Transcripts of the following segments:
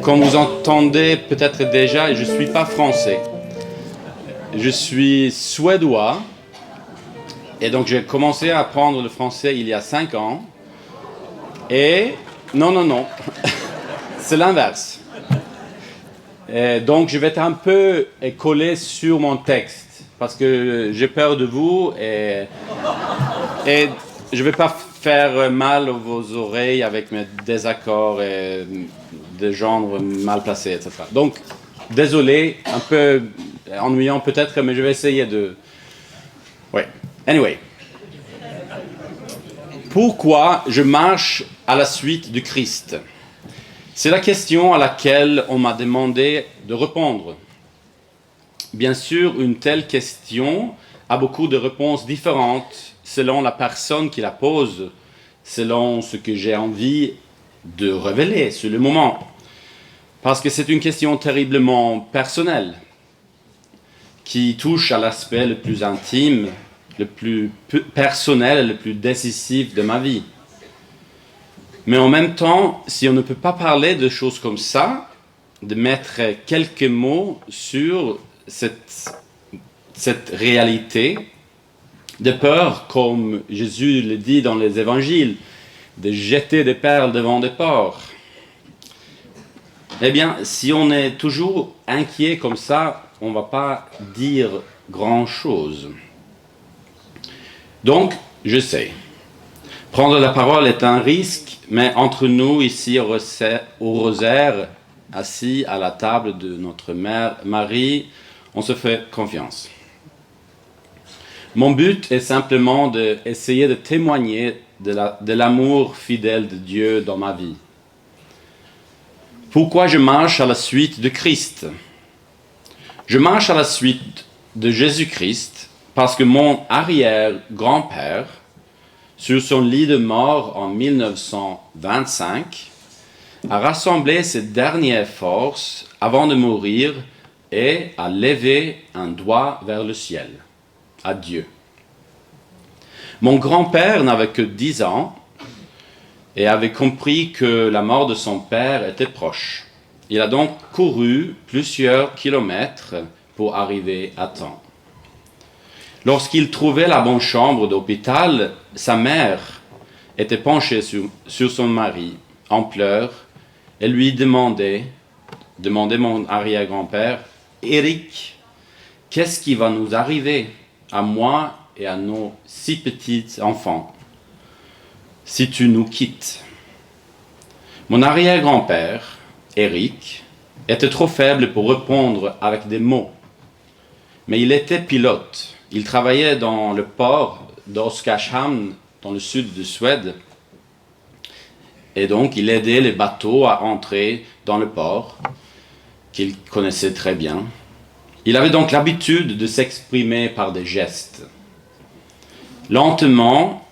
Comme vous entendez peut-être déjà, je ne suis pas français. Je suis suédois. Et donc j'ai commencé à apprendre le français il y a 5 ans. Et non, c'est l'inverse. Et donc je vais être un peu collé sur mon texte parce que j'ai peur de vous et je ne vais pas faire mal à vos oreilles avec mes désaccords et des genres mal placés, etc. Donc désolé, un peu ennuyant peut-être, mais je vais essayer de... Ouais. Anyway. Pourquoi je marche à la suite du Christ? C'est la question à laquelle on m'a demandé de répondre. Bien sûr, une telle question a beaucoup de réponses différentes selon la personne qui la pose, selon ce que j'ai envie de révéler sur le moment. Parce que c'est une question terriblement personnelle qui touche à l'aspect le plus intime, le plus personnel, le plus décisif de ma vie. Mais en même temps, si on ne peut pas parler de choses comme ça, de mettre quelques mots sur cette réalité, de peur, comme Jésus le dit dans les évangiles, de jeter des perles devant des porcs. Eh bien, si on est toujours inquiet comme ça, on ne va pas dire grand-chose. Donc, je sais, prendre la parole est un risque, mais entre nous, ici au rosaire, assis à la table de notre mère Marie, on se fait confiance. Mon but est simplement d'essayer de témoigner de l'amour fidèle de Dieu dans ma vie. Pourquoi je marche à la suite de Christ? Je marche à la suite de Jésus-Christ parce que mon arrière-grand-père, sur son lit de mort en 1925, a rassemblé ses dernières forces avant de mourir et a levé un doigt vers le ciel, à Dieu. Mon grand-père n'avait que 10 ans et avait compris que la mort de son père était proche. Il a donc couru plusieurs kilomètres pour arriver à temps. Lorsqu'il trouvait la bonne chambre d'hôpital, sa mère était penchée sur son mari, en pleurs, et lui demandait mon arrière-grand-père, « Eric, qu'est-ce qui va nous arriver, à moi et à nos 6 petits enfants, si tu nous quittes ?» Mon arrière-grand-père, Eric, était trop faible pour répondre avec des mots, mais il était pilote. Il travaillait dans le port d'Oskarshamn, dans le sud de Suède. Et donc, il aidait les bateaux à entrer dans le port, qu'il connaissait très bien. Il avait donc l'habitude de s'exprimer par des gestes. Lentement,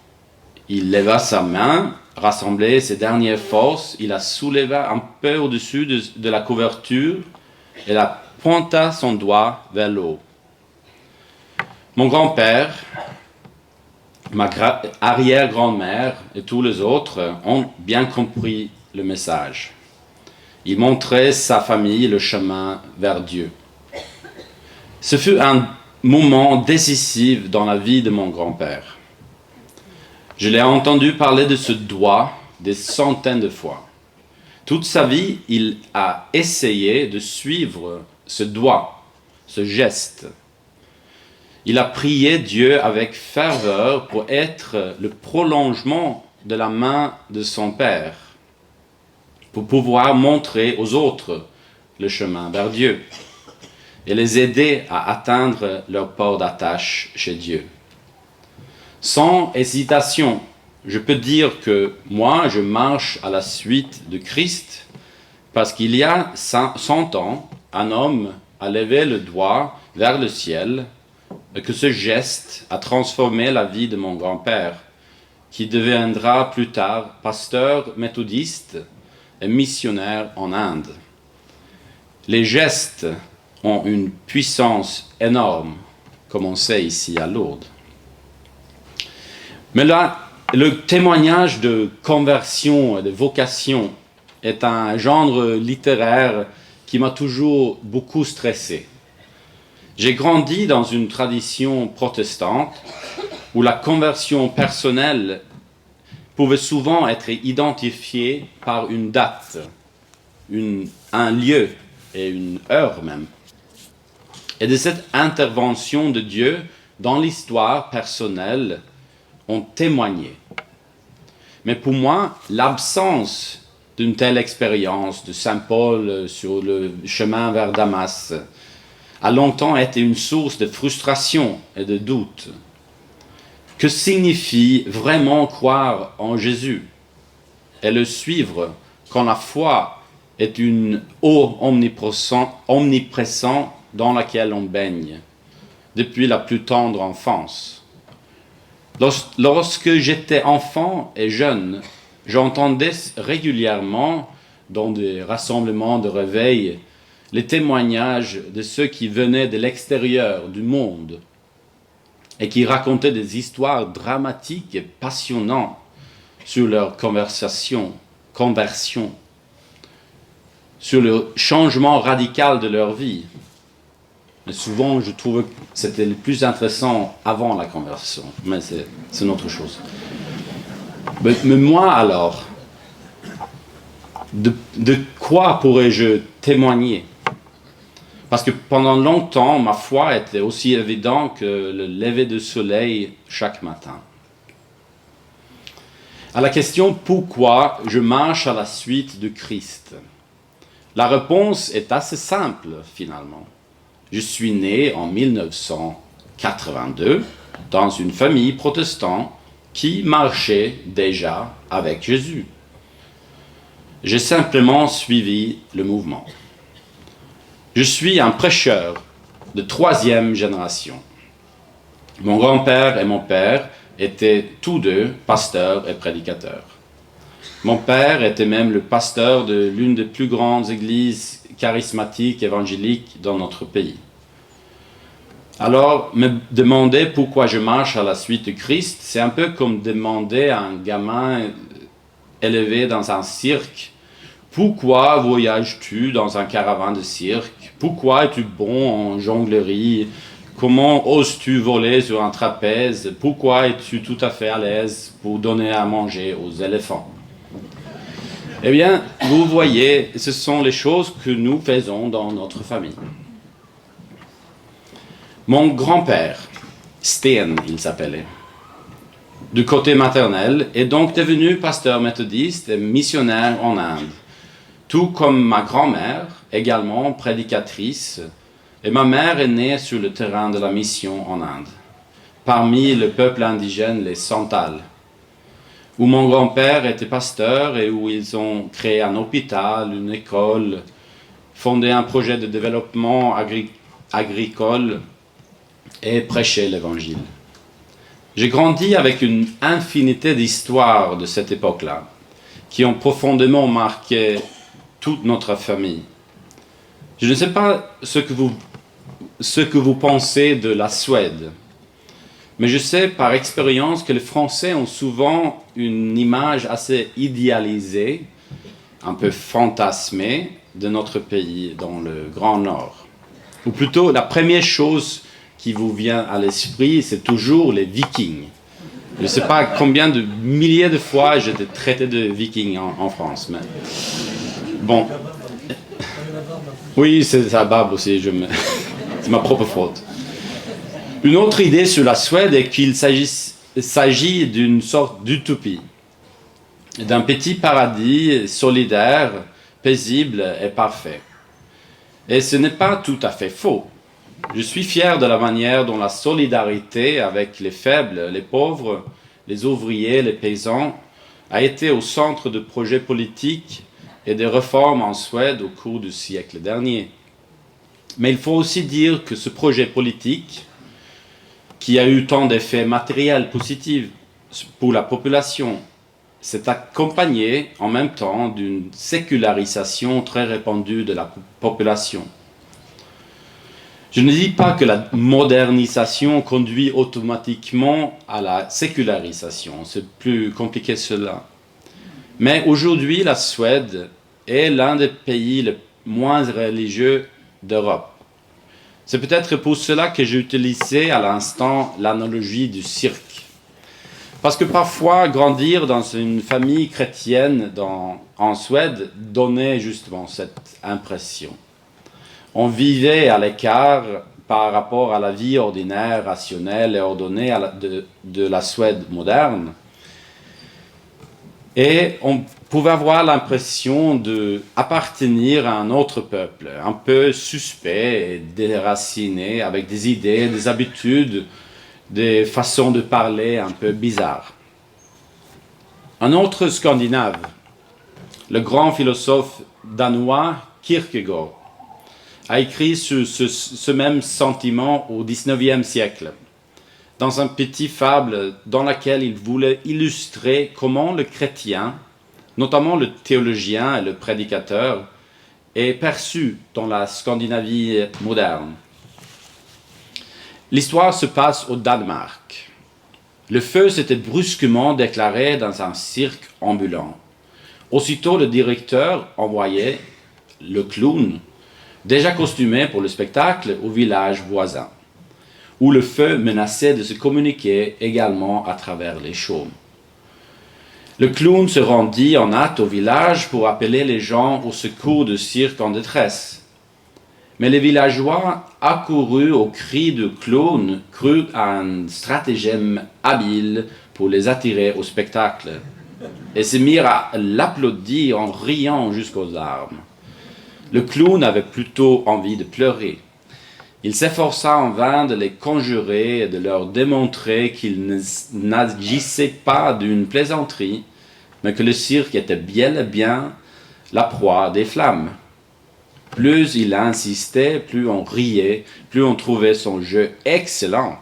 il leva sa main, rassemblait ses dernières forces, il la souleva un peu au-dessus de la couverture et la pointa son doigt vers l'eau. Mon grand-père, ma arrière-grand-mère et tous les autres ont bien compris le message. Ils montraient sa famille le chemin vers Dieu. Ce fut un moment décisif dans la vie de mon grand-père. Je l'ai entendu parler de ce doigt des centaines de fois. Toute sa vie, il a essayé de suivre ce doigt, ce geste. Il a prié Dieu avec ferveur pour être le prolongement de la main de son Père, pour pouvoir montrer aux autres le chemin vers Dieu et les aider à atteindre leur port d'attache chez Dieu. Sans hésitation, je peux dire que moi, je marche à la suite de Christ parce qu'il y a 100 ans, un homme a levé le doigt vers le ciel et que ce geste a transformé la vie de mon grand-père, qui deviendra plus tard pasteur méthodiste et missionnaire en Inde. Les gestes ont une puissance énorme, comme on sait ici à Lourdes. Mais là, le témoignage de conversion et de vocation est un genre littéraire qui m'a toujours beaucoup stressé. J'ai grandi dans une tradition protestante où la conversion personnelle pouvait souvent être identifiée par une date, un lieu et une heure même. Et de cette intervention de Dieu dans l'histoire personnelle ont témoigné. Mais pour moi, l'absence d'une telle expérience de Saint Paul sur le chemin vers Damas a longtemps été une source de frustration et de doute. Que signifie vraiment croire en Jésus et le suivre quand la foi est une eau omniprésente dans laquelle on baigne depuis la plus tendre enfance? Lorsque j'étais enfant et jeune, j'entendais régulièrement dans des rassemblements de réveil les témoignages de ceux qui venaient de l'extérieur du monde et qui racontaient des histoires dramatiques et passionnantes sur leur conversion, sur le changement radical de leur vie. Mais souvent, je trouvais que c'était le plus intéressant avant la conversion, mais c'est une autre chose. Mais moi alors, de quoi pourrais-je témoigner? Parce que pendant longtemps, ma foi était aussi évidente que le lever du soleil chaque matin. À la question « Pourquoi je marche à la suite de Christ ?», la réponse est assez simple finalement. Je suis né en 1982 dans une famille protestante qui marchait déjà avec Jésus. J'ai simplement suivi le mouvement. Je suis un prêcheur de 3e génération. Mon grand-père et mon père étaient tous deux pasteurs et prédicateurs. Mon père était même le pasteur de l'une des plus grandes églises charismatiques évangéliques dans notre pays. Alors, me demander pourquoi je marche à la suite de Christ, c'est un peu comme demander à un gamin élevé dans un cirque: pourquoi voyages-tu dans un caravane de cirque? Pourquoi es-tu bon en jonglerie? Comment oses-tu voler sur un trapèze? Pourquoi es-tu tout à fait à l'aise pour donner à manger aux éléphants? Eh bien, vous voyez, ce sont les choses que nous faisons dans notre famille. Mon grand-père, Steen, il s'appelait, du côté maternel, est donc devenu pasteur méthodiste et missionnaire en Inde, tout comme ma grand-mère, également prédicatrice, et ma mère est née sur le terrain de la mission en Inde, parmi le peuple indigène, les Santals, où mon grand-père était pasteur et où ils ont créé un hôpital, une école, fondé un projet de développement agricole et prêché l'évangile. J'ai grandi avec une infinité d'histoires de cette époque-là, qui ont profondément marqué toute notre famille. Je ne sais pas ce que vous pensez de la Suède, mais je sais par expérience que les Français ont souvent une image assez idéalisée, un peu fantasmée, de notre pays dans le Grand Nord. Ou plutôt, la première chose qui vous vient à l'esprit, c'est toujours les Vikings. Je ne sais pas combien de milliers de fois j'ai été traité de Viking en France, mais bon. Oui, c'est sa barbe aussi, c'est ma propre faute. Une autre idée sur la Suède est qu'il s'agit d'une sorte d'utopie, d'un petit paradis solidaire, paisible et parfait. Et ce n'est pas tout à fait faux. Je suis fier de la manière dont la solidarité avec les faibles, les pauvres, les ouvriers, les paysans a été au centre de projets politiques et de réformes en Suède au cours du siècle dernier. Mais il faut aussi dire que ce projet politique, qui a eu tant d'effets matériels positifs pour la population, s'est accompagné en même temps d'une sécularisation très répandue de la population. Je ne dis pas que la modernisation conduit automatiquement à la sécularisation, c'est plus compliqué que cela. Mais aujourd'hui, la Suède est l'un des pays les moins religieux d'Europe. C'est peut-être pour cela que j'ai utilisé à l'instant l'analogie du cirque. Parce que parfois, grandir dans une famille chrétienne en Suède donnait justement cette impression. On vivait à l'écart par rapport à la vie ordinaire, rationnelle et ordonnée de la Suède moderne. Et on pouvait avoir l'impression d'appartenir à un autre peuple, un peu suspect et déraciné, avec des idées, des habitudes, des façons de parler un peu bizarres. Un autre Scandinave, le grand philosophe danois Kierkegaard, a écrit ce même sentiment au XIXe siècle, dans un petit fable dans laquelle il voulait illustrer comment le chrétien, notamment le théologien et le prédicateur, est perçu dans la Scandinavie moderne. L'histoire se passe au Danemark. Le feu s'était brusquement déclaré dans un cirque ambulant. Aussitôt, le directeur envoyait le clown, déjà costumé pour le spectacle, au village voisin, où le feu menaçait de se communiquer également à travers les chaumes. Le clown se rendit en hâte au village pour appeler les gens au secours du cirque en détresse. Mais les villageois, accourus au cri du clown, crurent à un stratagème habile pour les attirer au spectacle et se mirent à l'applaudir en riant jusqu'aux larmes. Le clown avait plutôt envie de pleurer. Il s'efforça en vain de les conjurer et de leur démontrer qu'il n'agissait pas d'une plaisanterie, mais que le cirque était bel et bien la proie des flammes. Plus il insistait, plus on riait, plus on trouvait son jeu excellent.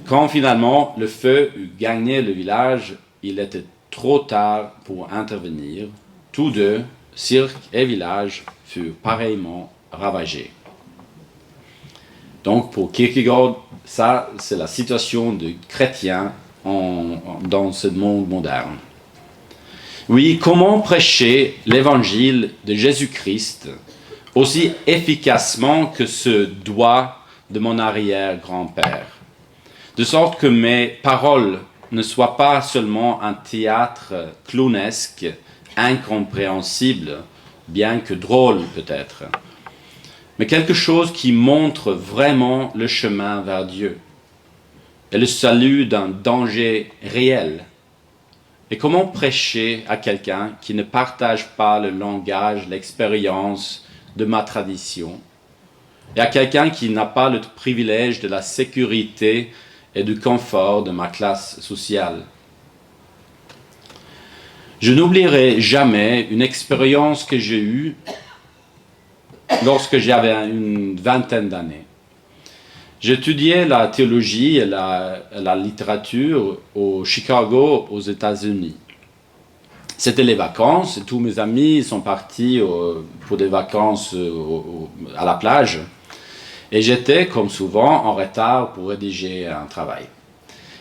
Quand finalement le feu eut gagné le village, il était trop tard pour intervenir. Tous deux, cirque et village, furent pareillement ravagés. Donc pour Kierkegaard, ça c'est la situation de chrétien dans ce monde moderne. Oui, comment prêcher l'évangile de Jésus-Christ aussi efficacement que ce doigt de mon arrière-grand-père, de sorte que mes paroles ne soient pas seulement un théâtre clownesque, incompréhensible, bien que drôle peut-être, mais quelque chose qui montre vraiment le chemin vers Dieu et le salut d'un danger réel. Et comment prêcher à quelqu'un qui ne partage pas le langage, l'expérience de ma tradition, et à quelqu'un qui n'a pas le privilège de la sécurité et du confort de ma classe sociale. Je n'oublierai jamais une expérience que j'ai eue lorsque j'avais une vingtaine d'années. J'étudiais la théologie et la littérature au Chicago, aux États-Unis. C'était les vacances, et tous mes amis sont partis pour des vacances à la plage. Et j'étais, comme souvent, en retard pour rédiger un travail.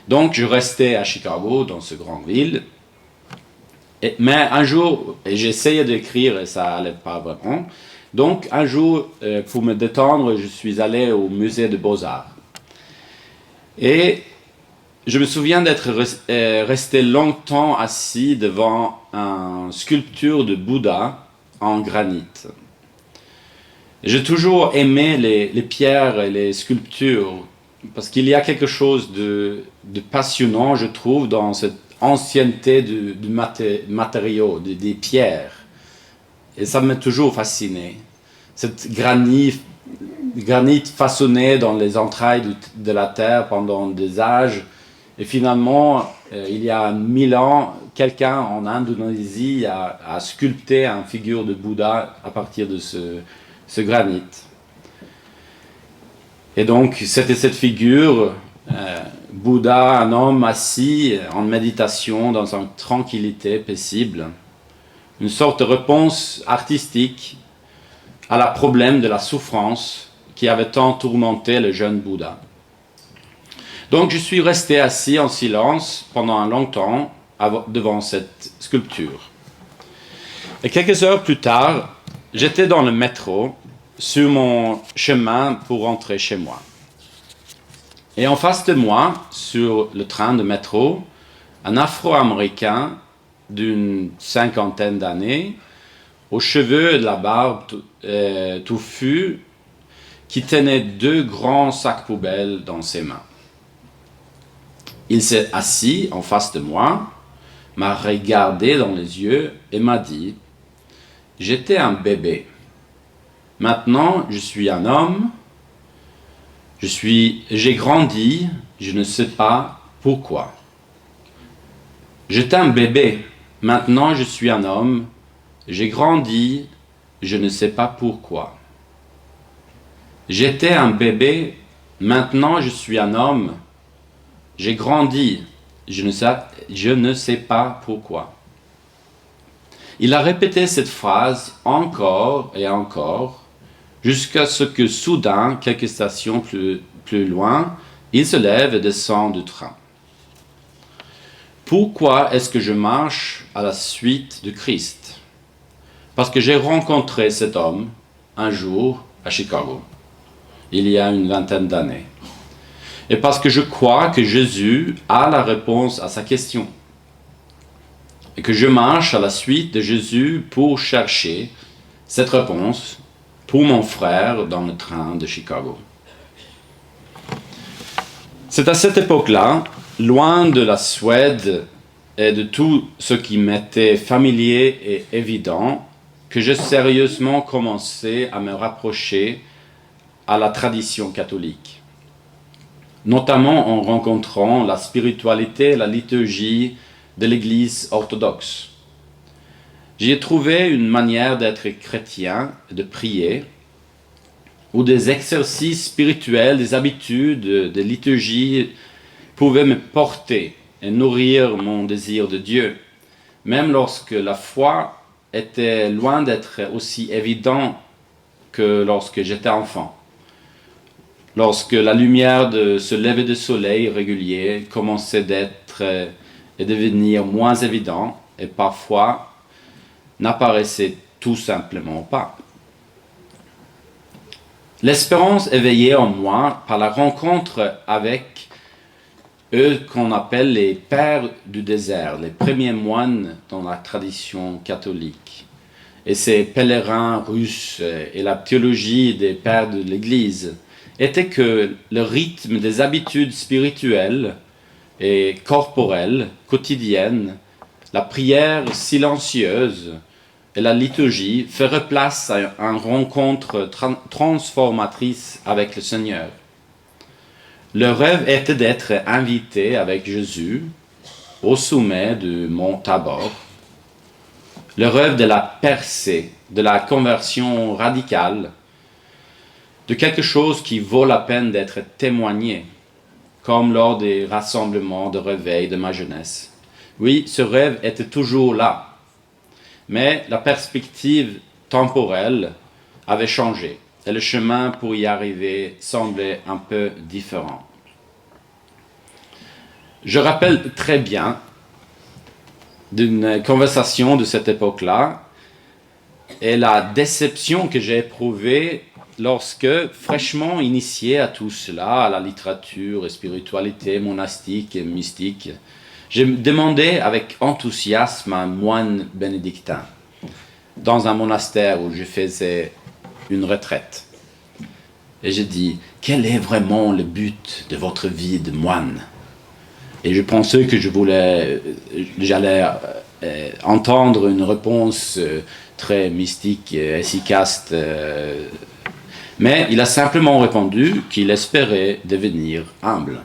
Donc, je restais à Chicago, dans ce grande ville. Mais un jour, et j'essayais d'écrire et ça n'allait pas vraiment. Donc, un jour, pour me détendre, je suis allé au musée de Beaux-Arts. Et je me souviens d'être resté longtemps assis devant une sculpture de Bouddha en granit. J'ai toujours aimé les pierres et les sculptures, parce qu'il y a quelque chose de passionnant, je trouve, dans cette ancienneté du matériau, des pierres. Et ça m'a toujours fasciné. Cette granit façonné dans les entrailles de la terre pendant des âges. Et finalement, il y a 1000 ans, quelqu'un en Indonésie a sculpté une figure de Bouddha à partir de ce granit. Et donc, c'était cette figure, Bouddha, un homme assis en méditation dans une tranquillité paisible. Une sorte de réponse artistique à la problème de la souffrance qui avait tant tourmenté le jeune Bouddha. Donc je suis resté assis en silence pendant un long temps devant cette sculpture. Et quelques heures plus tard, j'étais dans le métro, sur mon chemin pour rentrer chez moi. Et en face de moi, sur le train de métro, un Afro-Américain d'une 50aine d'années, aux cheveux et de la barbe touffue, qui tenait 2 grands sacs poubelles dans ses mains. Il s'est assis en face de moi, m'a regardé dans les yeux et m'a dit « J'étais un bébé. Maintenant, je suis un homme. J'ai grandi, je ne sais pas pourquoi. J'étais un bébé. Maintenant, je suis un homme. J'ai grandi, je ne sais pas pourquoi. J'étais un bébé. Maintenant, je suis un homme. J'ai grandi, je ne sais pas pourquoi. » Il a répété cette phrase encore et encore, jusqu'à ce que soudain, quelques stations plus loin, il se lève et descend du train. Pourquoi est-ce que je marche à la suite de Christ? Parce que j'ai rencontré cet homme un jour à Chicago, il y a une 20aine d'années. Et parce que je crois que Jésus a la réponse à sa question. Et que je marche à la suite de Jésus pour chercher cette réponse pour mon frère dans le train de Chicago. C'est à cette époque-là, loin de la Suède et de tout ce qui m'était familier et évident, que j'ai sérieusement commencé à me rapprocher à la tradition catholique, notamment en rencontrant la spiritualité et la liturgie de l'Église orthodoxe. J'y ai trouvé une manière d'être chrétien, de prier, où des exercices spirituels, des habitudes, des liturgies pouvaient me porter et nourrir mon désir de Dieu, même lorsque la foi était loin d'être aussi évidente que lorsque j'étais enfant. Lorsque la lumière de ce lever de soleil régulier commençait d'être et devenir moins évident et parfois n'apparaissait tout simplement pas. L'espérance éveillée en moi par la rencontre avec eux qu'on appelle les pères du désert, les premiers moines dans la tradition catholique, et ces pèlerins russes et la théologie des pères de l'Église, était que le rythme des habitudes spirituelles et corporelles, quotidiennes, la prière silencieuse et la liturgie ferait place à une rencontre transformatrice avec le Seigneur. Le rêve était d'être invité avec Jésus au sommet du mont Tabor. Le rêve de la percée, de la conversion radicale, de quelque chose qui vaut la peine d'être témoigné, comme lors des rassemblements de réveil de ma jeunesse. Oui, ce rêve était toujours là, mais la perspective temporelle avait changé et le chemin pour y arriver semblait un peu différent. Je rappelle très bien d'une conversation de cette époque-là et la déception que j'ai éprouvée lorsque, fraîchement initié à tout cela, à la littérature, spiritualité monastique et mystique, j'ai demandé avec enthousiasme à un moine bénédictin dans un monastère où je faisais une retraite. Et j'ai dit, quel est vraiment le but de votre vie de moine? Et je pensais que j'allais entendre une réponse très mystique et efficace. Mais il a simplement répondu qu'il espérait devenir humble.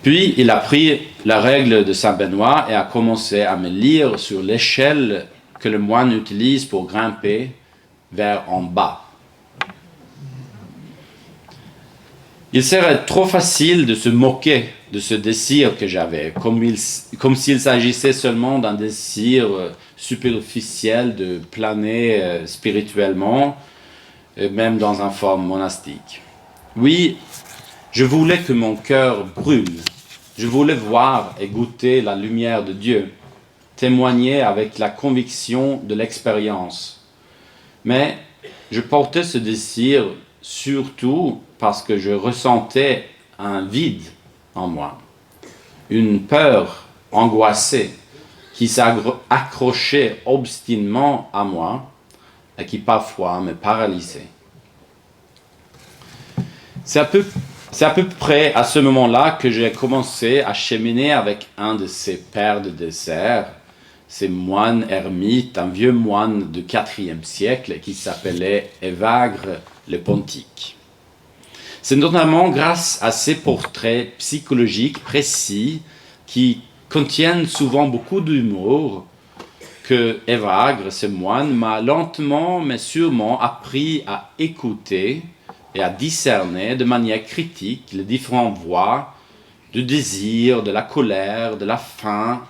Puis il a pris la règle de Saint Benoît et a commencé à me lire sur l'échelle que le moine utilise pour grimper vers en bas. Il serait trop facile de se moquer de ce désir que j'avais, comme s'il s'agissait seulement d'un désir superficiel de planer spirituellement, même dans une forme monastique. Oui, je voulais que mon cœur brûle. Je voulais voir et goûter la lumière de Dieu. témoigner avec la conviction de l'expérience. Mais je portais ce désir surtout parce que je ressentais un vide en moi, une peur angoissée qui s'accrochait obstinément à moi et qui parfois me paralysait. C'est à peu près à ce moment-là que j'ai commencé à cheminer avec un de ces pères de désert, ces moines ermites, un vieux moine du IVe siècle qui s'appelait Évagre le Pontique. C'est notamment grâce à ces portraits psychologiques précis qui contiennent souvent beaucoup d'humour que Évagre, ce moine, m'a lentement mais sûrement appris à écouter et à discerner de manière critique les différentes voix du désir, de la colère, de la faim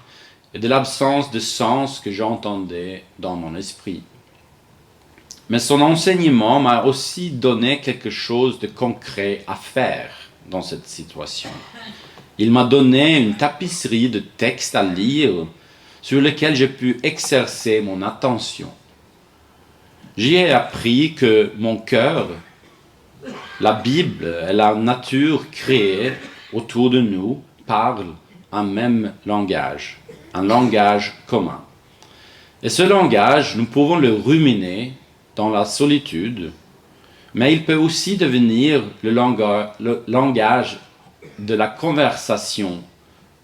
et de l'absence de sens que j'entendais dans mon esprit. Mais son enseignement m'a aussi donné quelque chose de concret à faire dans cette situation. Il m'a donné une tapisserie de textes à lire sur lesquels j'ai pu exercer mon attention. J'y ai appris que mon cœur, la Bible et la nature créée autour de nous parlent un même langage, un langage commun. Et ce langage, nous pouvons le ruminer dans la solitude, mais il peut aussi devenir le langage de la conversation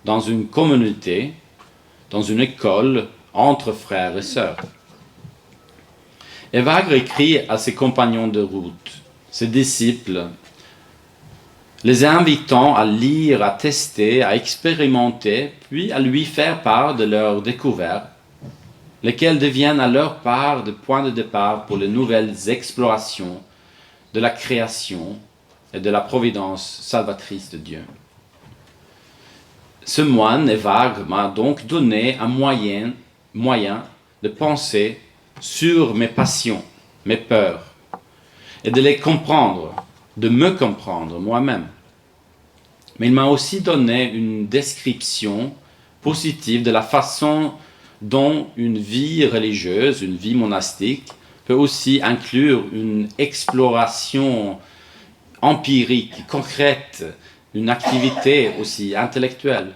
dans une communauté, dans une école, entre frères et sœurs. Évagre écrit à ses compagnons de route, ses disciples, les invitant à lire, à tester, à expérimenter, puis à lui faire part de leurs découvertes, lesquelles deviennent à leur part de point de départ pour les nouvelles explorations de la création et de la providence salvatrice de Dieu. Ce moine Évagre m'a donc donné un moyen de penser sur mes passions, mes peurs, et de les comprendre, de me comprendre moi-même. Mais il m'a aussi donné une description positive de la façon dont une vie religieuse, une vie monastique, peut aussi inclure une exploration empirique, concrète, une activité aussi intellectuelle.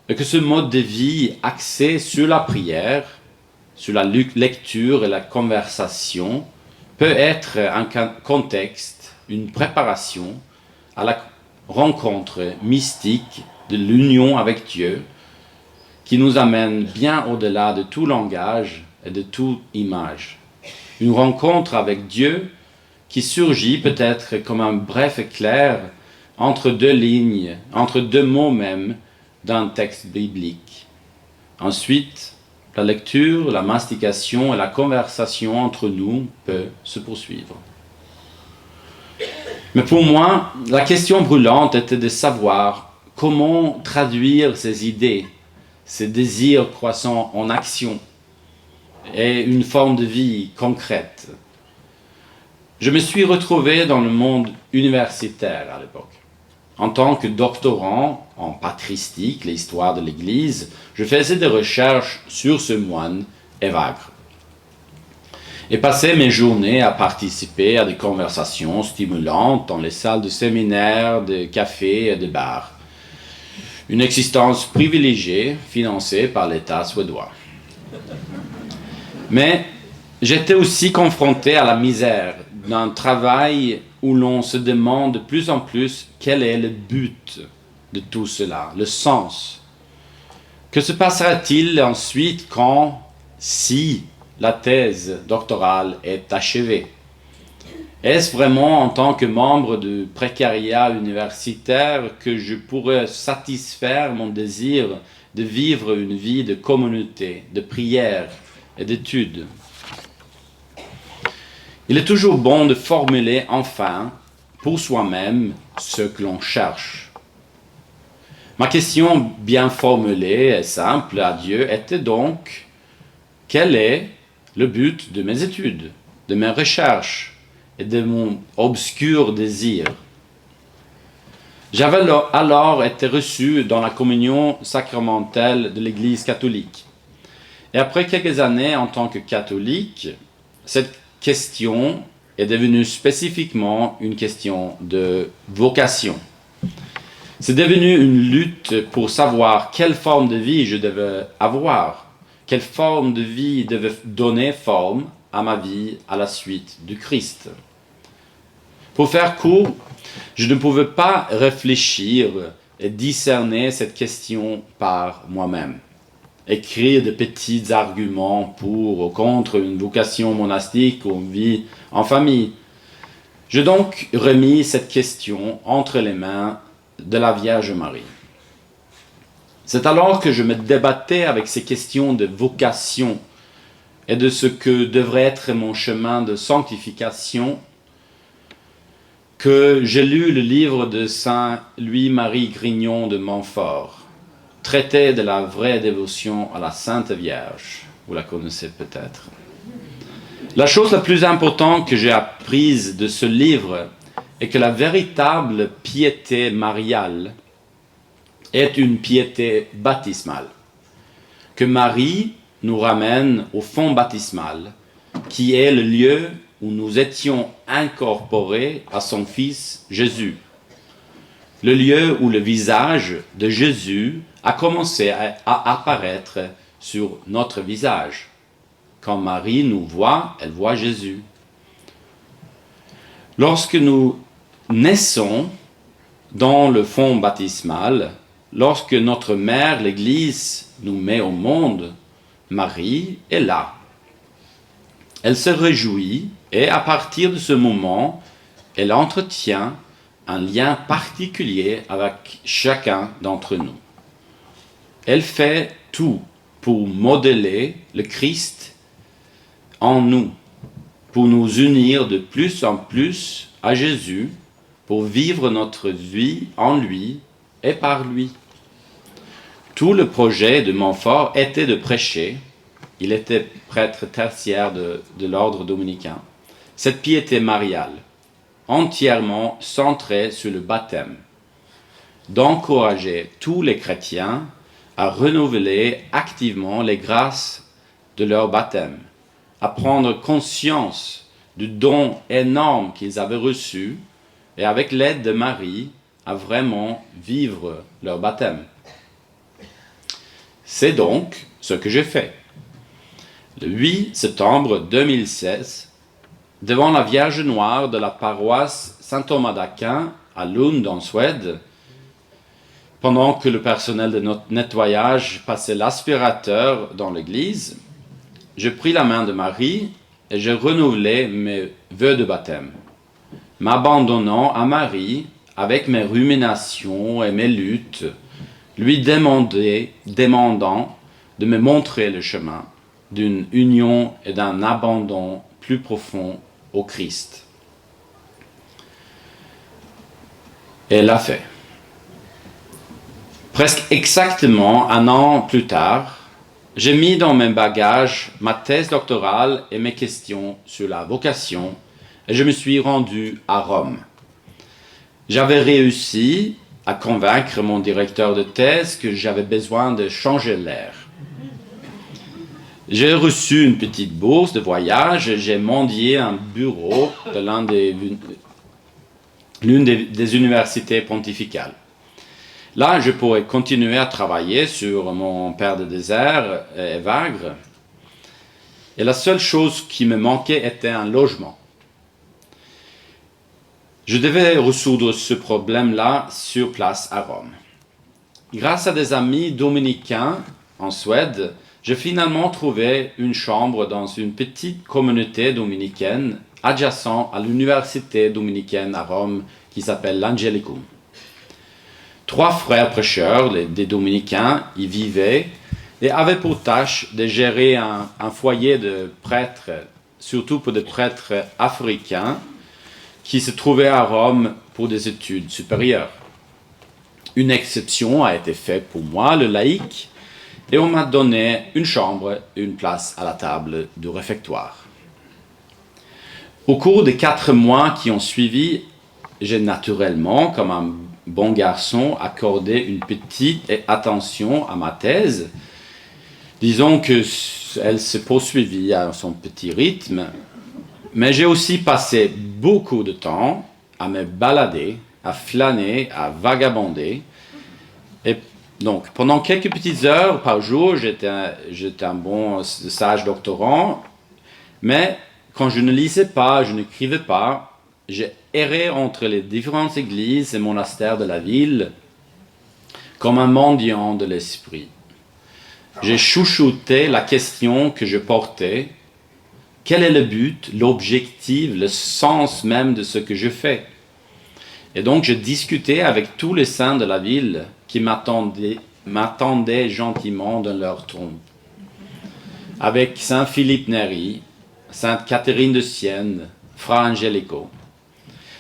Et que ce mode de vie axé sur la prière, sur la lecture et la conversation, peut être un contexte, une préparation à la rencontre mystique de l'union avec Dieu, qui nous amène bien au-delà de tout langage et de toute image. Une rencontre avec Dieu qui surgit peut-être comme un bref éclair entre deux lignes, entre deux mots même d'un texte biblique. Ensuite, la lecture, la mastication et la conversation entre nous peut se poursuivre. Mais pour moi, la question brûlante était de savoir comment traduire ces idées, ces désirs croissants en action et une forme de vie concrète. Je me suis retrouvé dans le monde universitaire à l'époque. En tant que doctorant en patristique, l'histoire de l'Église, je faisais des recherches sur ce moine Évagre et passais mes journées à participer à des conversations stimulantes dans les salles de séminaires, de cafés et de bars. Une existence privilégiée financée par l'État suédois. Mais j'étais aussi confronté à la misère d'un travail où l'on se demande de plus en plus quel est le but de tout cela, le sens. Que se passera-t-il ensuite quand, si la thèse doctorale est achevée? Est-ce vraiment en tant que membre du précariat universitaire que je pourrais satisfaire mon désir de vivre une vie de communauté, de prière et d'études? Il est toujours bon de formuler enfin pour soi-même ce que l'on cherche. Ma question bien formulée et simple à Dieu était donc: quel est le but de mes études, de mes recherches et de mon obscur désir? J'avais alors été reçu dans la communion sacramentelle de l'Église catholique. Et après quelques années en tant que catholique, cette question est devenue spécifiquement une question de vocation. C'est devenu une lutte pour savoir quelle forme de vie je devais avoir, quelle forme de vie devait donner forme à ma vie à la suite du Christ. Pour faire court, je ne pouvais pas réfléchir et discerner cette question par moi-même. Écrire de petits arguments pour ou contre une vocation monastique ou une vie en famille. J'ai donc remis cette question entre les mains de la Vierge Marie. C'est alors que je me débattais avec ces questions de vocation et de ce que devrait être mon chemin de sanctification que j'ai lu le livre de Saint Louis-Marie Grignon de Montfort, traité de la vraie dévotion à la Sainte Vierge. Vous la connaissez peut-être. La chose la plus importante que j'ai apprise de ce livre est que la véritable piété mariale est une piété baptismale, que Marie nous ramène au fond baptismal, qui est le lieu où nous étions incorporés à son Fils Jésus, le lieu où le visage de Jésus a commencé à apparaître sur notre visage. Quand Marie nous voit, elle voit Jésus. Lorsque nous naissons dans le fond baptismal, lorsque notre mère, l'Église, nous met au monde, Marie est là. Elle se réjouit et à partir de ce moment, elle entretient un lien particulier avec chacun d'entre nous. Elle fait tout pour modeler le Christ en nous, pour nous unir de plus en plus à Jésus, pour vivre notre vie en lui et par lui. Tout le projet de Montfort était de prêcher. Il était prêtre tertiaire de l'ordre dominicain. Cette piété mariale, entièrement centrée sur le baptême, d'encourager tous les chrétiens à renouveler activement les grâces de leur baptême, à prendre conscience du don énorme qu'ils avaient reçu et avec l'aide de Marie, à vraiment vivre leur baptême. C'est donc ce que j'ai fait. Le 8 septembre 2016, devant la Vierge Noire de la paroisse Saint-Thomas d'Aquin à Lund en Suède, pendant que le personnel de notre nettoyage passait l'aspirateur dans l'église, je pris la main de Marie et je renouvelai mes vœux de baptême, m'abandonnant à Marie avec mes ruminations et mes luttes, lui demandant de me montrer le chemin d'une union et d'un abandon plus profond au Christ. Et elle l'a fait. Presque exactement un an plus tard, j'ai mis dans mes bagages ma thèse doctorale et mes questions sur la vocation et je me suis rendu à Rome. J'avais réussi à convaincre mon directeur de thèse que j'avais besoin de changer l'air. J'ai reçu une petite bourse de voyage et j'ai mendié un bureau de l'une des universités pontificales. Là, je pourrais continuer à travailler sur mon père de désert et Vagre. Et la seule chose qui me manquait était un logement. Je devais résoudre ce problème-là sur place à Rome. Grâce à des amis dominicains en Suède, j'ai finalement trouvé une chambre dans une petite communauté dominicaine adjacente à l'université dominicaine à Rome qui s'appelle l'Angelicum. 3 frères prêcheurs, des dominicains, y vivaient et avaient pour tâche de gérer un foyer de prêtres, surtout pour des prêtres africains, qui se trouvaient à Rome pour des études supérieures. Une exception a été faite pour moi, le laïc, et on m'a donné une chambre et une place à la table du réfectoire. Au cours des 4 mois qui ont suivi, j'ai naturellement, comme un bon garçon, accordé une petite attention à ma thèse. Disons qu'elle se poursuivit à son petit rythme, mais j'ai aussi passé beaucoup de temps à me balader, à flâner, à vagabonder. Et donc, pendant quelques petites heures par jour, j'étais un bon sage doctorant, mais quand je ne lisais pas, je n'écrivais pas, j'ai erré entre les différentes églises et monastères de la ville comme un mendiant de l'esprit. J'ai chouchouté la question que je portais: quel est le but, l'objectif, le sens même de ce que je fais? Et donc je discutais avec tous les saints de la ville qui m'attendaient gentiment dans leur tombe. Avec Saint Philippe Néri, Sainte Catherine de Sienne, Fra Angelico.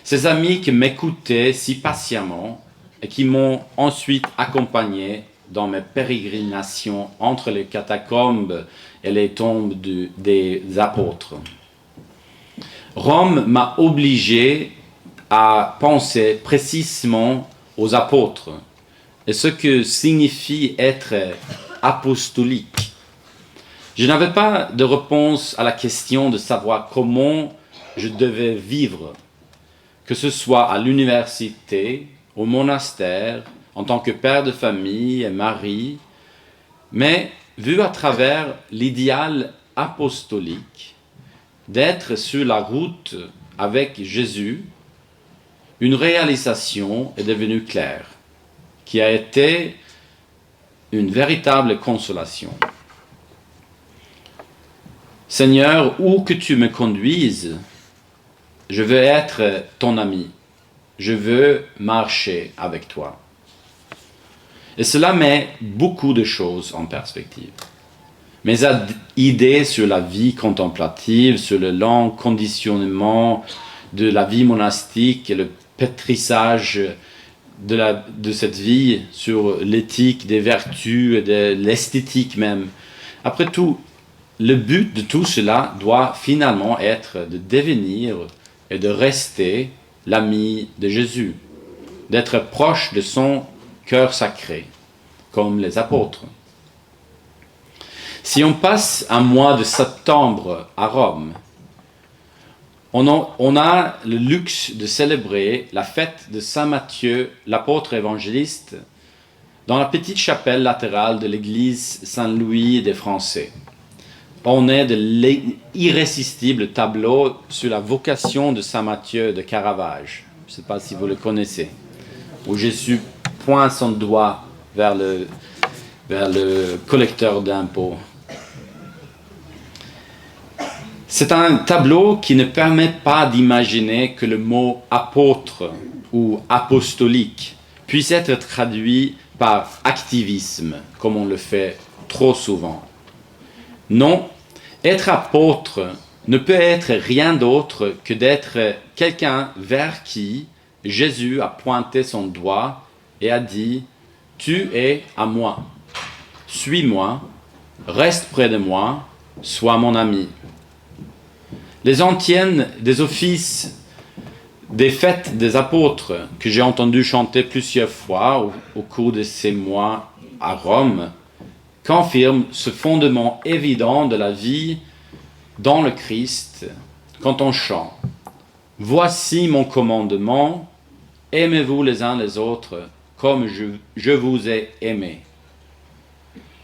Ces amis qui m'écoutaient si patiemment et qui m'ont ensuite accompagné dans mes pérégrinations entre les catacombes et les tombes des apôtres. Rome m'a obligé à penser précisément aux apôtres et ce que signifie être apostolique. Je n'avais pas de réponse à la question de savoir comment je devais vivre, que ce soit à l'université, au monastère, en tant que père de famille et mari, mais vu à travers l'idéal apostolique, d'être sur la route avec Jésus, une réalisation est devenue claire, qui a été une véritable consolation. Seigneur, où que tu me conduises, je veux être ton ami. Je veux marcher avec toi. Et cela met beaucoup de choses en perspective. Mes idées sur la vie contemplative, sur le long conditionnement de la vie monastique et le pétrissage de cette vie, sur l'éthique des vertus et de l'esthétique même. Après tout, le but de tout cela doit finalement être de devenir et de rester l'ami de Jésus, d'être proche de son cœur sacré, comme les apôtres. Si on passe un mois de septembre à Rome, on a le luxe de célébrer la fête de Saint Matthieu, l'apôtre évangéliste, dans la petite chapelle latérale de l'église Saint-Louis des Français. On est de l'irrésistible tableau sur la vocation de Saint Matthieu de Caravage. Je ne sais pas si vous le connaissez. Où Jésus pointe son doigt vers le collecteur d'impôts. C'est un tableau qui ne permet pas d'imaginer que le mot apôtre ou apostolique puisse être traduit par activisme, comme on le fait trop souvent. Non, être apôtre ne peut être rien d'autre que d'être quelqu'un vers qui Jésus a pointé son doigt et a dit « Tu es à moi, suis-moi, reste près de moi, sois mon ami ». Les antiennes des offices des fêtes des apôtres que j'ai entendu chanter plusieurs fois au cours de ces mois à Rome confirment ce fondement évident de la vie dans le Christ quand on chante « Voici mon commandement, aimez-vous les uns les autres comme je vous ai aimé ».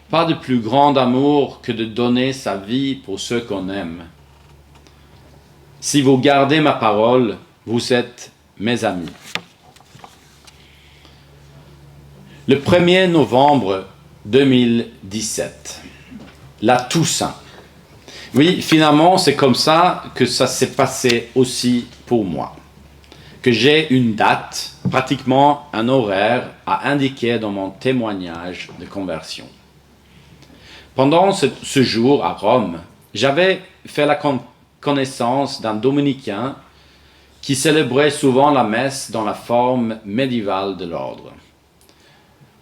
Pas de plus grand amour que de donner sa vie pour ceux qu'on aime. Si vous gardez ma parole, vous êtes mes amis. Le 1er novembre 2017, la Toussaint. Oui, finalement, c'est comme ça que ça s'est passé aussi pour moi. Que j'ai une date, pratiquement un horaire à indiquer dans mon témoignage de conversion. Pendant ce jour à Rome, j'avais fait la connaissance d'un dominicain qui célébrait souvent la messe dans la forme médiévale de l'ordre.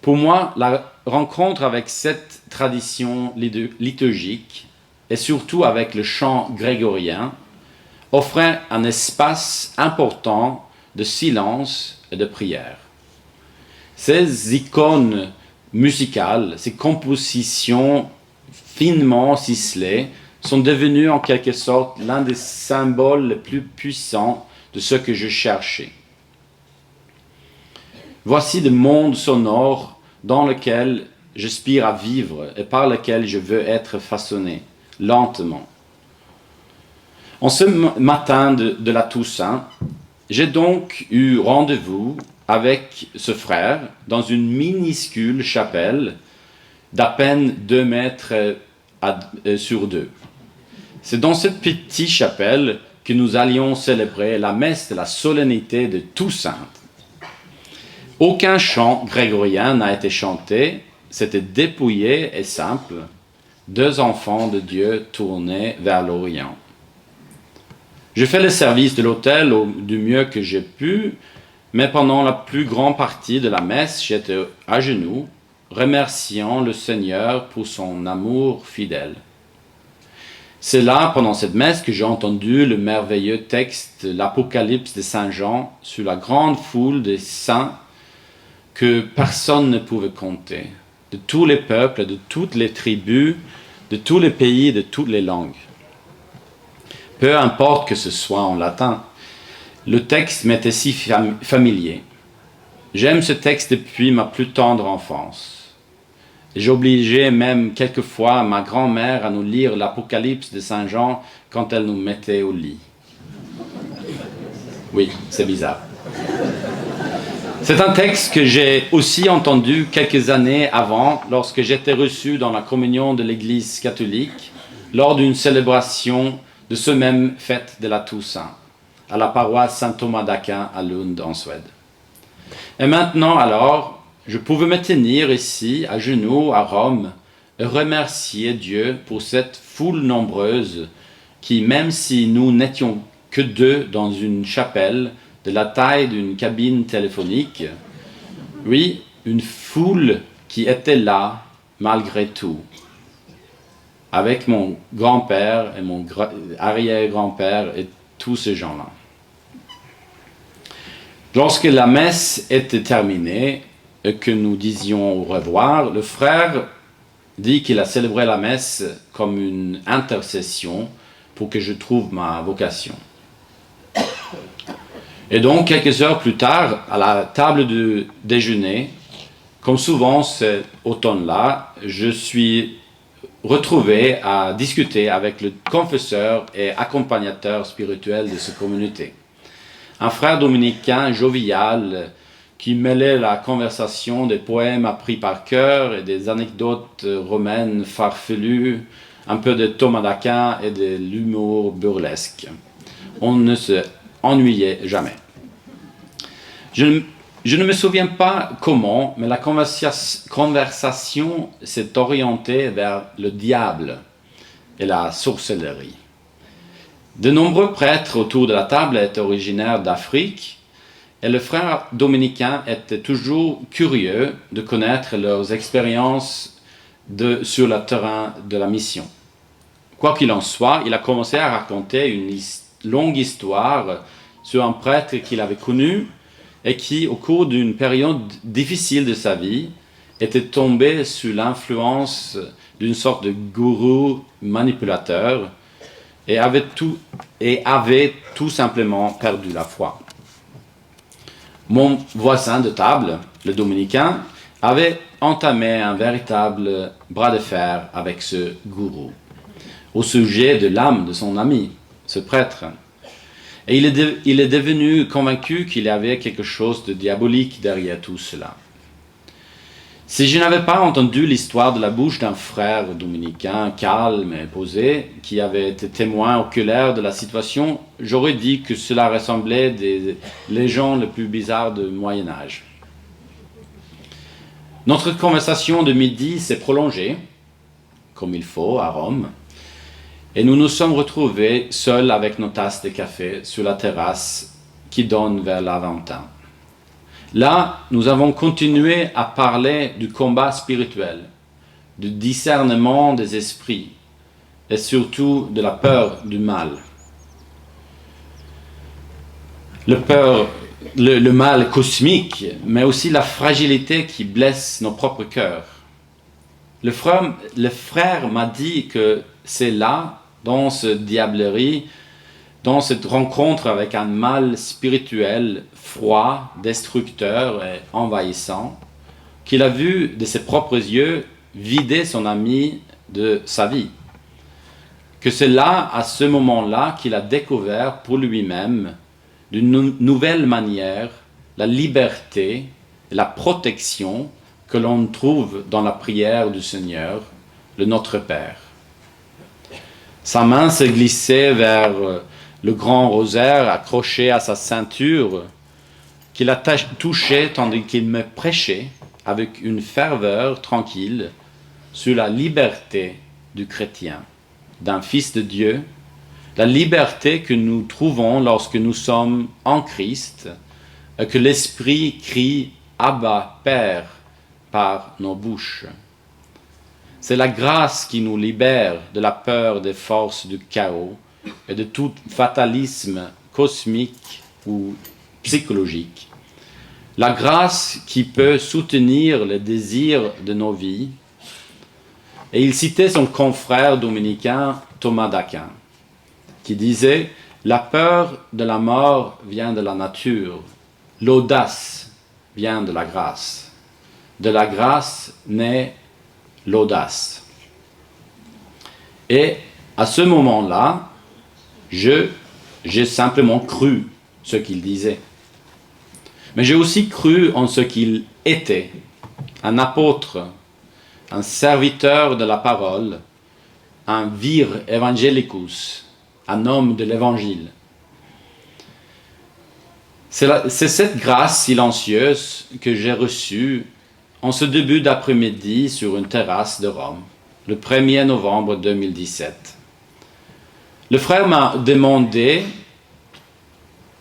Pour moi, la rencontre avec cette tradition liturgique et surtout avec le chant grégorien offrait un espace important de silence et de prière. Ces icônes musicales, ces compositions finement ciselées, sont devenues en quelque sorte l'un des symboles les plus puissants de ce que je cherchais. Voici le monde sonore dans lequel j'aspire à vivre et par lequel je veux être façonné, lentement. En ce matin de la Toussaint, j'ai donc eu rendez-vous avec ce frère dans une minuscule chapelle d'à peine 2 mètres sur 2. C'est dans cette petite chapelle que nous allions célébrer la messe de la solennité de Toussaint. Aucun chant grégorien n'a été chanté, c'était dépouillé et simple, 2 enfants de Dieu tournés vers l'Orient. Je fais le service de l'autel du mieux que j'ai pu, mais pendant la plus grande partie de la messe, j'étais à genoux, remerciant le Seigneur pour son amour fidèle. C'est là, pendant cette messe, que j'ai entendu le merveilleux texte de l'Apocalypse de Saint Jean sur la grande foule des saints que personne ne pouvait compter, de tous les peuples, de toutes les tribus, de tous les pays, de toutes les langues. Peu importe que ce soit en latin, le texte m'était si familier. J'aime ce texte depuis ma plus tendre enfance. J'obligeais même quelquefois ma grand-mère à nous lire l'Apocalypse de Saint Jean quand elle nous mettait au lit. Oui, c'est bizarre. C'est un texte que j'ai aussi entendu quelques années avant, lorsque j'étais reçu dans la communion de l'Église catholique, lors d'une célébration de ce même fête de la Toussaint, à la paroisse Saint-Thomas d'Aquin à Lund, en Suède. Et maintenant, alors, je pouvais me tenir ici, à genoux, à Rome, et remercier Dieu pour cette foule nombreuse qui, même si nous n'étions que 2 dans une chapelle de la taille d'une cabine téléphonique, oui, une foule qui était là malgré tout, avec mon grand-père et mon arrière-grand-père et tous ces gens-là. Lorsque la messe était terminée et que nous disions au revoir, le frère dit qu'il a célébré la messe comme une intercession pour que je trouve ma vocation. Et donc, quelques heures plus tard, à la table de déjeuner, comme souvent cet automne-là, je suis retrouvé à discuter avec le confesseur et accompagnateur spirituel de cette communauté. Un frère dominicain jovial qui mêlait la conversation des poèmes appris par cœur et des anecdotes romaines farfelues, un peu de Thomas d'Aquin et de l'humour burlesque. On ne se ennuyait jamais. Je ne me souviens pas comment, mais la conversation s'est orientée vers le diable et la sorcellerie. De nombreux prêtres autour de la table étaient originaires d'Afrique, et le frère dominicain était toujours curieux de connaître leurs expériences sur le terrain de la mission. Quoi qu'il en soit, il a commencé à raconter une longue histoire sur un prêtre qu'il avait connu et qui, au cours d'une période difficile de sa vie, était tombé sous l'influence d'une sorte de gourou manipulateur et avait tout simplement perdu la foi. Mon voisin de table, le dominicain, avait entamé un véritable bras de fer avec ce gourou au sujet de l'âme de son ami, ce prêtre. Et il est devenu convaincu qu'il y avait quelque chose de diabolique derrière tout cela. Si je n'avais pas entendu l'histoire de la bouche d'un frère dominicain calme et posé, qui avait été témoin oculaire de la situation, j'aurais dit que cela ressemblait des légendes les plus bizarres du Moyen-Âge. Notre conversation de midi s'est prolongée, comme il faut, à Rome, et nous nous sommes retrouvés seuls avec nos tasses de café sur la terrasse qui donne vers l'Aventin. Là, nous avons continué à parler du combat spirituel, du discernement des esprits et surtout de la peur du mal. La peur le mal cosmique, mais aussi la fragilité qui blesse nos propres cœurs. Le frère m'a dit que c'est là, dans cette diablerie, dans cette rencontre avec un mal spirituel, froid, destructeur et envahissant, qu'il a vu de ses propres yeux vider son ami de sa vie. Que c'est là, à ce moment-là, qu'il a découvert pour lui-même, d'une nouvelle manière, la liberté et la protection que l'on trouve dans la prière du Seigneur, le Notre Père. Sa main s'est glissée vers le grand rosaire accroché à sa ceinture, qu'il a touché tandis qu'il me prêchait avec une ferveur tranquille sur la liberté du chrétien, d'un fils de Dieu, la liberté que nous trouvons lorsque nous sommes en Christ, et que l'Esprit crie « Abba, Père » par nos bouches. C'est la grâce qui nous libère de la peur des forces du chaos et de tout fatalisme cosmique ou psychologique. La grâce qui peut soutenir les désirs de nos vies. Et il citait son confrère dominicain Thomas d'Aquin, qui disait « La peur de la mort vient de la nature, l'audace vient de la grâce. De la grâce naît l'audace. » Et à ce moment-là, j'ai simplement cru ce qu'il disait. Mais j'ai aussi cru en ce qu'il était, un apôtre, un serviteur de la parole, un vir evangelicus, un homme de l'évangile. C'est cette grâce silencieuse que j'ai reçue en ce début d'après-midi sur une terrasse de Rome, le 1er novembre 2017. Le frère m'a demandé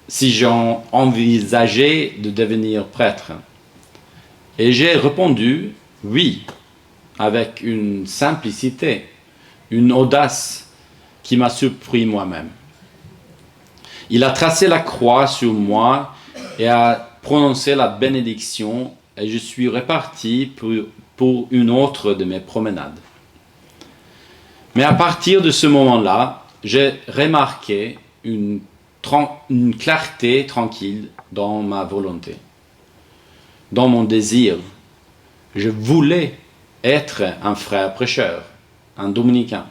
si j'en envisageais de devenir prêtre. Et j'ai répondu oui, avec une simplicité, une audace qui m'a surpris moi-même. Il a tracé la croix sur moi et a prononcé la bénédiction et je suis reparti pour une autre de mes promenades. Mais à partir de ce moment-là, j'ai remarqué une clarté tranquille dans ma volonté, dans mon désir. Je voulais être un frère prêcheur, un dominicain.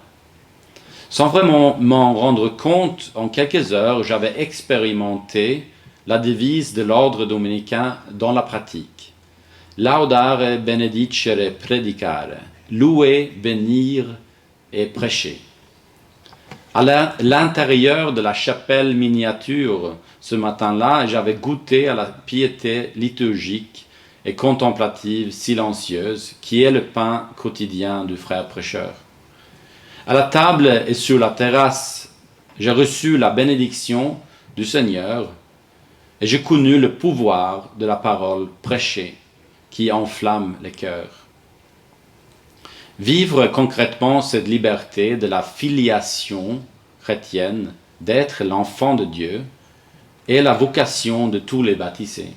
Sans vraiment m'en rendre compte, en quelques heures, j'avais expérimenté la devise de l'ordre dominicain dans la pratique. Laudare, benedicere, predicare. Louer, bénir et prêcher. À l'intérieur de la chapelle miniature, ce matin-là, j'avais goûté à la piété liturgique et contemplative silencieuse qui est le pain quotidien du frère prêcheur. À la table et sur la terrasse, j'ai reçu la bénédiction du Seigneur et j'ai connu le pouvoir de la parole prêchée qui enflamme les cœurs. Vivre concrètement cette liberté de la filiation chrétienne, d'être l'enfant de Dieu, est la vocation de tous les baptisés.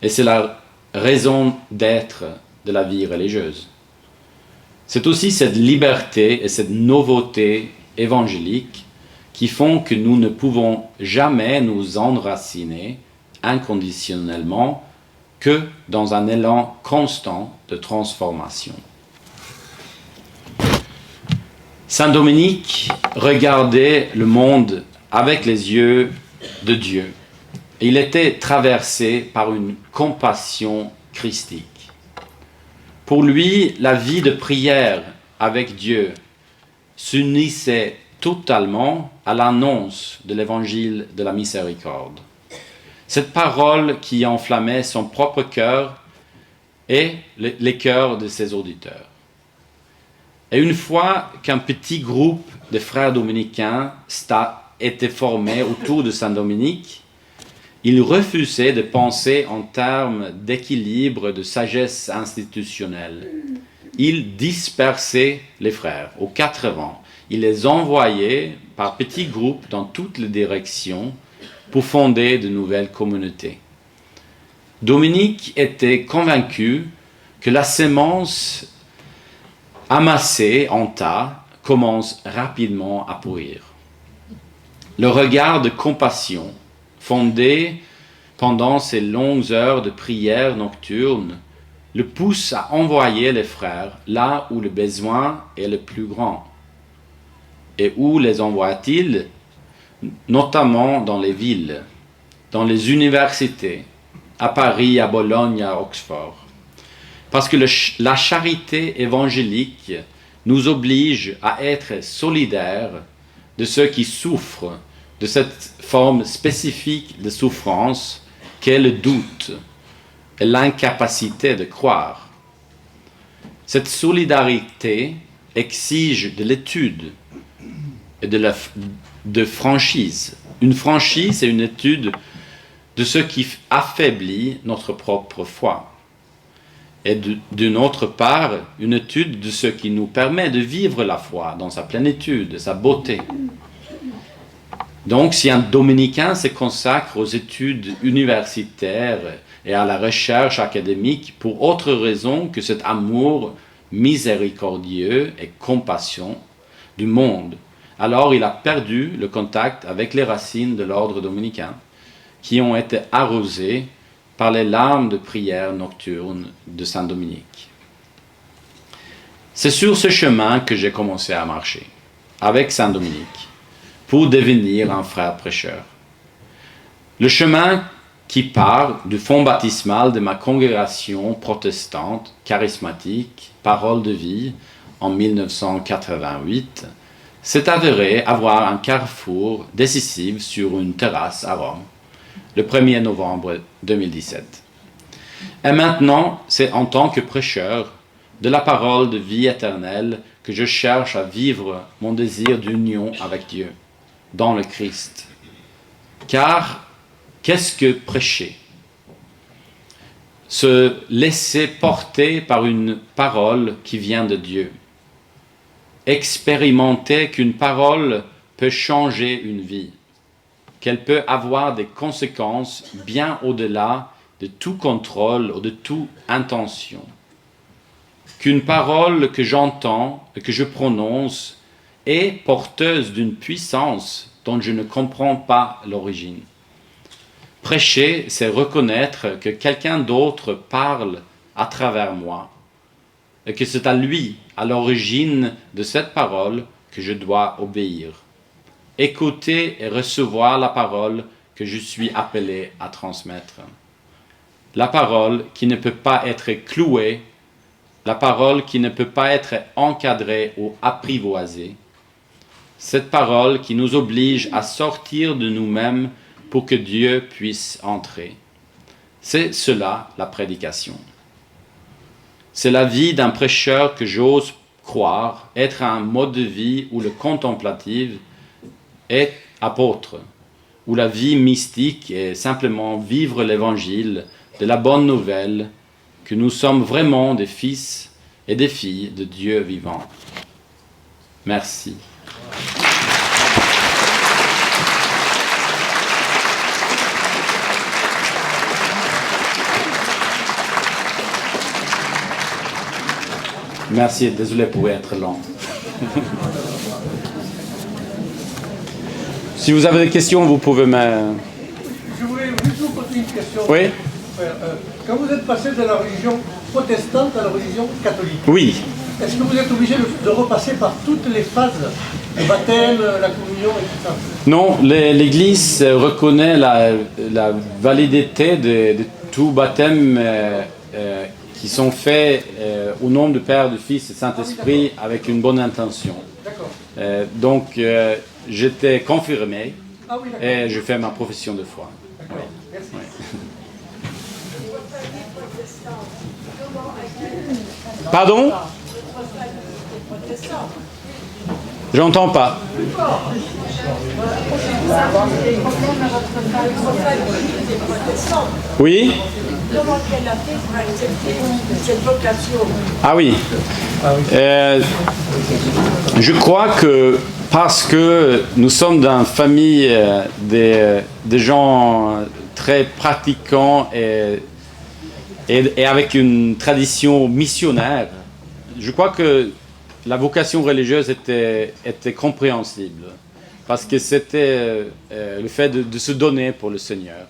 Et c'est la raison d'être de la vie religieuse. C'est aussi cette liberté et cette nouveauté évangélique qui font que nous ne pouvons jamais nous enraciner inconditionnellement que dans un élan constant de transformation. Saint Dominique regardait le monde avec les yeux de Dieu. Et il était traversé par une compassion christique. Pour lui, la vie de prière avec Dieu s'unissait totalement à l'annonce de l'évangile de la miséricorde. Cette parole qui enflammait son propre cœur et les cœurs de ses auditeurs. Et une fois qu'un petit groupe de frères dominicains était formé autour de Saint Dominique, il refusait de penser en termes d'équilibre, de sagesse institutionnelle. Il dispersait les frères aux 4 vents. Il les envoyait par petits groupes dans toutes les directions pour fonder de nouvelles communautés. Dominique était convaincu que la sémence amassée en tas commence rapidement à pourrir. Le regard de compassion, fondé pendant ces longues heures de prière nocturne, le pousse à envoyer les frères là où le besoin est le plus grand. Et où les envoie-t-il? Notamment dans les villes, dans les universités, à Paris, à Bologne, à Oxford. Parce que la charité évangélique nous oblige à être solidaires de ceux qui souffrent de cette forme spécifique de souffrance qu'est le doute et l'incapacité de croire. Cette solidarité exige de l'étude et de franchise. Une franchise, c'est une étude de ce qui affaiblit notre propre foi. Et d'une autre part, une étude de ce qui nous permet de vivre la foi dans sa plénitude, sa beauté. Donc, si un dominicain se consacre aux études universitaires et à la recherche académique pour autre raison que cet amour miséricordieux et compassion du monde, alors il a perdu le contact avec les racines de l'ordre dominicain qui ont été arrosées par les larmes de prière nocturne de Saint Dominique. C'est sur ce chemin que j'ai commencé à marcher, avec Saint Dominique, pour devenir un frère prêcheur. Le chemin qui part du fond baptismal de ma congrégation protestante, charismatique, Parole de vie, en 1988, s'est avéré avoir un carrefour décisif sur une terrasse à Rome, le 1er novembre 2017. Et maintenant, c'est en tant que prêcheur de la parole de vie éternelle que je cherche à vivre mon désir d'union avec Dieu, dans le Christ. Car, qu'est-ce que prêcher? Se laisser porter par une parole qui vient de Dieu. Expérimenter qu'une parole peut changer une vie, qu'elle peut avoir des conséquences bien au-delà de tout contrôle ou de toute intention. Qu'une parole que j'entends et que je prononce est porteuse d'une puissance dont je ne comprends pas l'origine. Prêcher, c'est reconnaître que quelqu'un d'autre parle à travers moi et que c'est à lui, à l'origine de cette parole, que je dois obéir. Écouter et recevoir la parole que je suis appelé à transmettre. La parole qui ne peut pas être clouée, la parole qui ne peut pas être encadrée ou apprivoisée. Cette parole qui nous oblige à sortir de nous-mêmes pour que Dieu puisse entrer. C'est cela la prédication. C'est la vie d'un prêcheur que j'ose croire être un mode de vie où le contemplatif est apôtre, où la vie mystique est simplement vivre l'évangile de la bonne nouvelle que nous sommes vraiment des fils et des filles de Dieu vivant. Merci. Merci, désolé pour être long. Si vous avez des questions, vous pouvez me... Je voulais juste vous poser une question. Oui. Quand vous êtes passé de la religion protestante à la religion catholique, Oui. est-ce que vous êtes obligé de repasser par toutes les phases, le baptême, la communion et tout ça? Non, l'Église reconnaît la validité de tout baptême qui sont faits au nom du Père, du Fils et du Saint-Esprit avec une bonne intention. D'accord. Donc, j'étais confirmé d'accord. et je fais ma profession de foi. D'accord. Merci. Oui. Pardon? J'entends pas. Oui? Comment elle a fait pour accepter cette vocation? Ah oui. Je crois que parce que nous sommes dans une famille des gens très pratiquants et avec une tradition missionnaire, je crois que la vocation religieuse était compréhensible, parce que c'était le fait de se donner pour le Seigneur.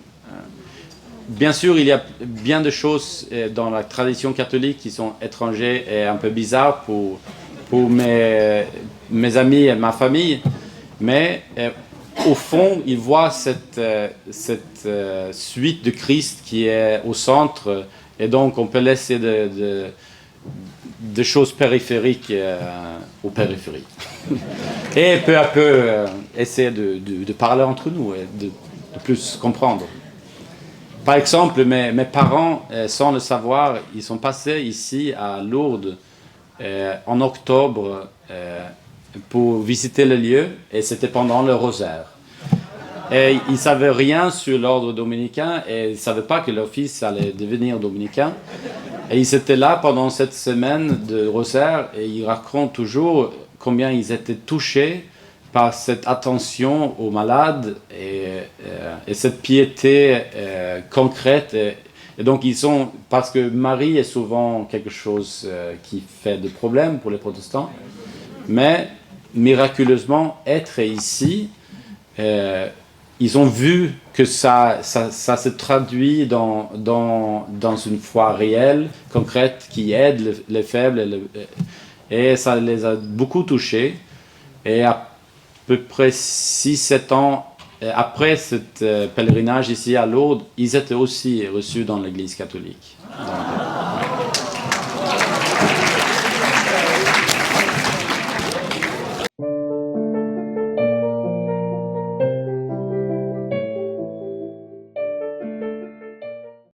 Bien sûr, il y a bien de choses dans la tradition catholique qui sont étrangères et un peu bizarres pour mes amis et ma famille, mais au fond, ils voient cette suite de Christ qui est au centre, et donc on peut laisser de choses périphériques aux périphériques. Et peu à peu, essayer de parler entre nous et de plus comprendre. Par exemple, mes parents, sans le savoir, ils sont passés ici à Lourdes en octobre pour visiter le lieu, et c'était pendant le rosaire. Et ils ne savaient rien sur l'ordre dominicain, et ils ne savaient pas que leur fils allait devenir dominicain. Et ils étaient là pendant cette semaine de rosaire, et ils racontent toujours combien ils étaient touchés par cette attention aux malades et cette piété concrète. Et donc ils sont, parce que Marie est souvent quelque chose qui fait des problèmes pour les protestants, mais miraculeusement, être ici, ils ont vu que ça se traduit dans une foi réelle, concrète, qui aide les faibles, et ça les a beaucoup touchés. Et à peu près 6-7 ans après ce pèlerinage ici à Lourdes, ils étaient aussi reçus dans l'Église catholique. Donc,